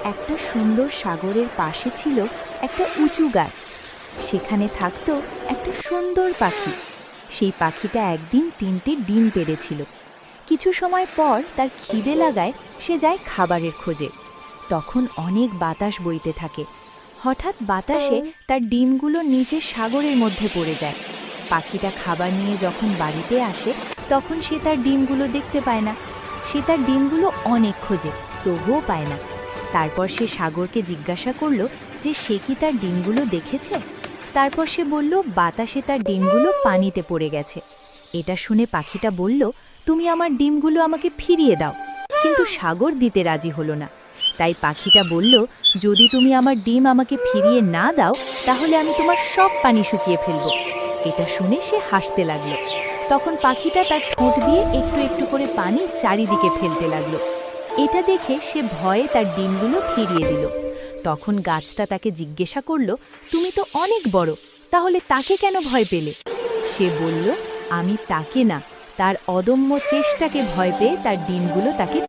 একটা সুন্দর সাগরের পাশে ছিল একটা উঁচু গাছ। সেখানে থাকতো একটা সুন্দর পাখি। সেই পাখিটা একদিন 3টে ডিম পেড়েছিল। কিছু সময় পর তার খিদে লাগায় সে যায় খাবারের খোঁজে। তখন অনেক বাতাস বইতে থাকে। হঠাৎ বাতাসে তার ডিমগুলো নিচে সাগরের মধ্যে পড়ে যায়। পাখিটা খাবার নিয়ে যখন বাড়িতে আসে তখন সে তার ডিমগুলো দেখতে পায় না। সে তার ডিমগুলো অনেক খোঁজে, তবুও পায় না। তারপর সে সাগরকে জিজ্ঞাসা করলো যে সে কি তার ডিমগুলো দেখেছে। তারপর সে বলল বাতাসে তার ডিমগুলো পানিতে পড়ে গেছে। এটা শুনে পাখিটা বলল, তুমি আমার ডিমগুলো আমাকে ফিরিয়ে দাও। কিন্তু সাগর দিতে রাজি হলো না। তাই পাখিটা বলল, যদি তুমি আমার ডিম আমাকে ফিরিয়ে না দাও তাহলে আমি তোমার সব পানি শুকিয়ে ফেলব। এটা শুনে সে হাসতে লাগলো। তখন পাখিটা তার ঠোঁট দিয়ে একটু একটু করে পানি চারিদিকে ফেলতে লাগলো। এটা দেখে সে ভয়ে তার ডিমগুলো ফিরিয়ে দিল। তখন গাছটা তাকে জিজ্ঞাসা করলো, তুমি তো অনেক বড়, তাহলে তাকে কেন ভয় পেলে? সে বলল, আমি তাকে না, তার অদম্য চেষ্টাকে ভয় পেয়ে তার ডিমগুলো তাকে